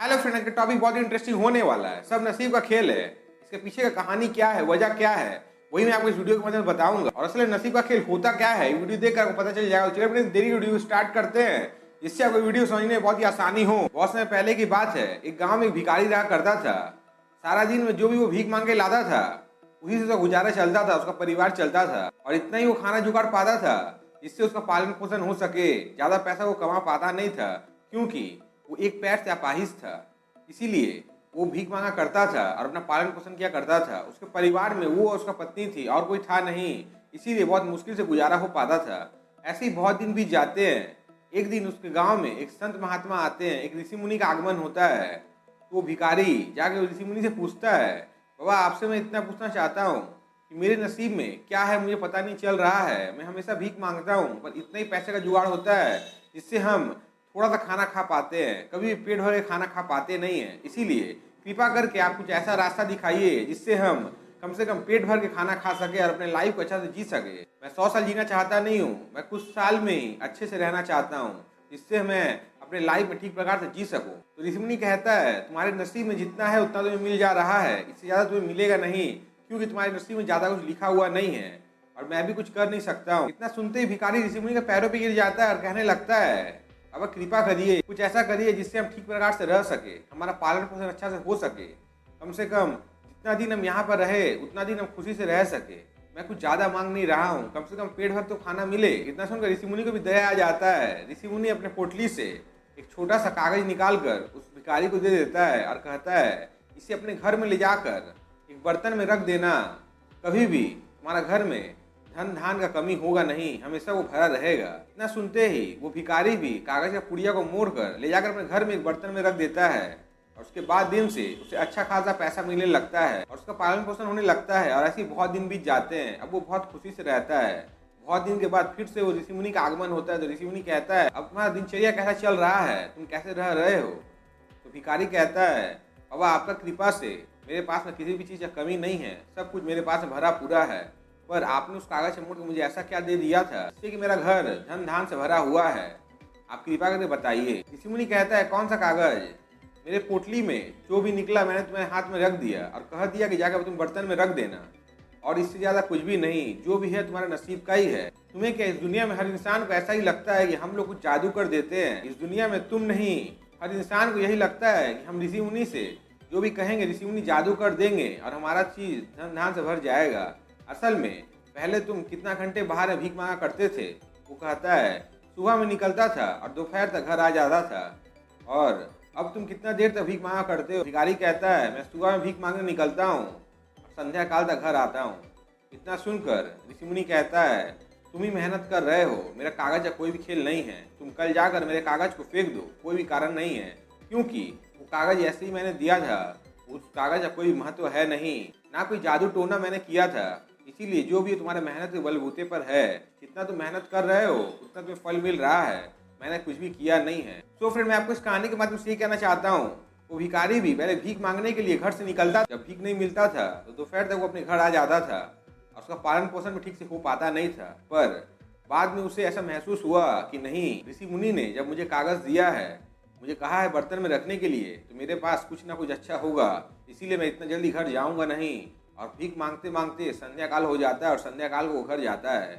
Hello friend, का topic बहुत interesting होने वाला है। सब नसीब का खेल है। इसके पीछे का कहानी क्या है, वजह क्या है, वही मैं आपको इस वीडियो के माध्यम से बताऊंगा। और असल में नसीब का खेल होता क्या है, वीडियो देखकर आपको पता चल जाएगा। चलिए अपने देरी वीडियो स्टार्ट करते हैं, जिससे आपको वीडियो समझने में बहुत ही आसानी हो। बहुत समय पहले की बात है, एक गाँव में एक भिखारी रहा करता था। सारा दिन में जो भी वो भीख मांग के लाता था, उसी से उसका गुजारा चलता था, उसका परिवार चलता था। और इतना ही वो खाना जुगाड़ पाता था जिससे उसका पालन पोषण हो सके। ज्यादा पैसा वो कमा पाता नहीं था, क्योंकि वो एक पैर से अपाहिज था। इसीलिए वो भीख मांगा करता था और अपना पालन पोषण किया करता था। उसके परिवार में वो और उसका पत्नी थी और कोई था नहीं, इसीलिए बहुत मुश्किल से गुजारा हो पाता था। ऐसे ही बहुत दिन बीत जाते हैं। एक दिन उसके गांव में एक संत महात्मा आते हैं, एक ऋषि मुनि का आगमन होता है। तो वो भिखारी जाके ऋषि मुनि से पूछता है, बाबा आपसे मैं इतना पूछना चाहता हूँ कि मेरे नसीब में क्या है, मुझे पता नहीं चल रहा है। मैं हमेशा भीख मांगता हूँ, पर इतना ही पैसे का जुगाड़ होता है जिससे हम थोड़ा सा खाना खा पाते हैं, कभी पेट भर के खाना खा पाते नहीं हैं। इसीलिए कृपा करके आप कुछ ऐसा रास्ता दिखाइए जिससे हम कम से कम पेट भर के खाना खा सके और अपने लाइफ को अच्छा से जी सके। मैं 100 साल जीना चाहता नहीं हूँ, मैं कुछ साल में ही अच्छे से रहना चाहता हूँ, जिससे मैं अपने लाइफ में ठीक प्रकार से जी सकूँ। तो ऋषि मुनि कहता है, तुम्हारे नसीब में जितना है उतना तुम्हें मिल जा रहा है, इससे ज़्यादा तुम्हें मिलेगा नहीं, क्योंकि तुम्हारे नसीब में ज़्यादा कुछ लिखा हुआ नहीं है और मैं भी कुछ कर नहीं सकता हूँ। इतना सुनते ही भिखारी ऋषि मुनि के पैरों पर गिर जाता है और कहने लगता है, अब कृपा करिए, कुछ ऐसा करिए जिससे हम ठीक प्रकार से रह सके, हमारा पालन पोषण अच्छा से हो सके। कम से कम जितना दिन हम यहाँ पर रहे उतना दिन हम खुशी से रह सके। मैं कुछ ज़्यादा मांग नहीं रहा हूँ, कम से कम पेट भर तो खाना मिले। इतना सुनकर ऋषि मुनि को भी दया आ जाता है। ऋषि मुनि अपने पोटली से एक छोटा सा कागज निकाल कर उस भिखारी को दे देता है और कहता है, इसे अपने घर में ले जाकर एक बर्तन में रख देना। कभी भी तुम्हारा घर में धन धान का कमी होगा नहीं, हमेशा वो भरा रहेगा। इतना सुनते ही वो भिखारी भी कागज का पुड़िया को मोड़कर ले जाकर अपने घर में एक बर्तन में रख देता है। और उसके बाद दिन से उसे अच्छा खासा पैसा मिलने लगता है और उसका पालन पोषण होने लगता है। और ऐसे बहुत दिन बीत जाते हैं। अब वो बहुत खुशी से रहता है। बहुत दिन के बाद फिर से वो ऋषि मुनि का आगमन होता है। तो ऋषि मुनि कहता है, अब तुम्हारा दिनचर्या कैसा चल रहा है, तुम कैसे रह रहे हो? तो भिखारी कहता है, बाबा आपका कृपा से मेरे पास में किसी भी चीज़ का कमी नहीं है, सब कुछ मेरे पास में भरा पूरा है। पर आपने उस कागज से मोड़ के मुझे ऐसा क्या दे दिया था जिससे कि मेरा घर धन धान से भरा हुआ है? आप कृपा करके बताइए। ऋषि मुनि कहता है, कौन सा कागज? मेरे पोटली में जो भी निकला मैंने तुम्हारे हाथ में रख दिया और कह दिया कि जाकर तुम बर्तन में रख देना, और इससे ज़्यादा कुछ भी नहीं। जो भी है तुम्हारा नसीब का ही है। तुम्हें क्या, इस दुनिया में हर इंसान को ऐसा ही लगता है कि हम लोग कुछ जादू कर देते हैं? इस दुनिया में तुम नहीं, हर इंसान को यही लगता है कि हम ऋषि मुनि से जो भी कहेंगे ऋषि मुनि जादू कर देंगे और हमारा चीज़ धन धान से भर जाएगा। असल में पहले तुम कितना घंटे बाहर भीख मांगा करते थे? वो कहता है, सुबह में निकलता था और दोपहर तक घर आ जाता था। और अब तुम कितना देर तक भीख मांगा करते हो? भिखारी कहता है, मैं सुबह में भीख मांगने निकलता हूँ और संध्या काल तक घर आता हूँ। इतना सुनकर ऋषि मुनि कहता है, तुम ही मेहनत कर रहे हो, मेरा कागज का कोई भी खेल नहीं है। तुम कल जाकर मेरे कागज को फेंक दो, कोई भी कारण नहीं है, क्योंकि वो कागज ऐसे ही मैंने दिया था, उस कागज का कोई महत्व है नहीं, ना कोई जादू टोना मैंने किया था। इसीलिए जो भी तुम्हारे मेहनत के बलबूते पर है, जितना तुम मेहनत कर रहे हो उतना तुम्हें फल मिल रहा है। मैंने कुछ भी किया नहीं है। तो फ्रेंड, मैं आपको इस कहानी के माध्यम से ये कहना चाहता हूँ, वो भिखारी भी पहले भीख मांगने के लिए घर से निकलता, जब भीख नहीं मिलता था तो दोपहर तक वो अपने घर आ जाता था और उसका पालन पोषण भी ठीक से हो पाता नहीं था। पर बाद में उसे ऐसा महसूस हुआ कि नहीं, ऋषि मुनि ने जब मुझे कागज दिया है, मुझे कहा है बर्तन में रखने के लिए, तो मेरे पास कुछ ना कुछ अच्छा होगा। इसीलिए मैं इतना जल्दी घर जाऊँगा नहीं। और भीख मांगते मांगते संध्या काल हो जाता है और संध्या काल को वो घर जाता है।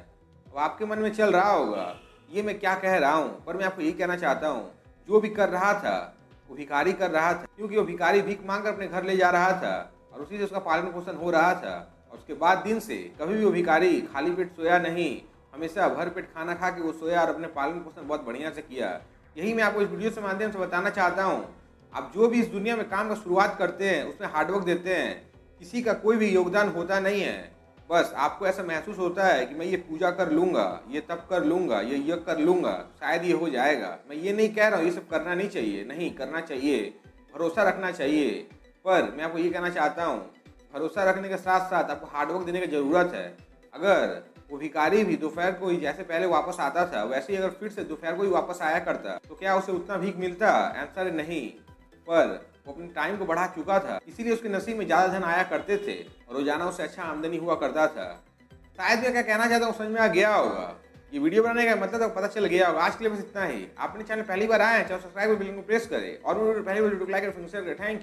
अब आपके मन में चल रहा होगा, ये मैं क्या कह रहा हूँ, पर मैं आपको ये कहना चाहता हूँ, जो भी कर रहा था वो भिखारी कर रहा था, क्योंकि वो भिखारी भीख मांग कर अपने घर ले जा रहा था और उसी से उसका पालन पोषण हो रहा था। और उसके बाद दिन से कभी भी वो भिखारी खाली पेट सोया नहीं, हमेशा भर पेट खाना खा के वो सोया और अपने पालन पोषण बहुत बढ़िया से किया। यही मैं आपको इस वीडियो के माध्यम से बताना चाहता हूँ। आप जो भी इस दुनिया में काम का शुरुआत करते हैं, उसमें हार्डवर्क देते हैं, किसी का कोई भी योगदान होता नहीं है। बस आपको ऐसा महसूस होता है कि मैं ये पूजा कर लूँगा, ये तप कर लूँगा, ये यज्ञ कर लूँगा, शायद ये हो जाएगा। मैं ये नहीं कह रहा हूँ ये सब करना नहीं चाहिए, नहीं करना चाहिए, भरोसा रखना चाहिए। पर मैं आपको ये कहना चाहता हूँ, भरोसा रखने के साथ साथ आपको हार्डवर्क देने की ज़रूरत है। अगर वो भिखारी भी दोपहर को ही जैसे पहले वापस आता था, वैसे ही अगर फिर से दोपहर को ही वापस आया करता, तो क्या उसे उतना भीख मिलता? आंसर नहीं। पर वो अपने टाइम को बढ़ा चुका था, इसीलिए उसके नसीब में ज़्यादा धन आया करते थे और रोजाना उसे अच्छा आमदनी हुआ करता था। शायद मैं क्या कहना चाहता हूँ समझ में आ गया होगा। ये वीडियो बनाने का मतलब तो पता चल गया होगा। आज के लिए बस इतना ही। आपने चैनल पहली बार आए हैं, चैनल सब्सक्राइब और बेल को प्रेस करें और पहली बार वीडियो को लाइक और शेयर करें। Thank you.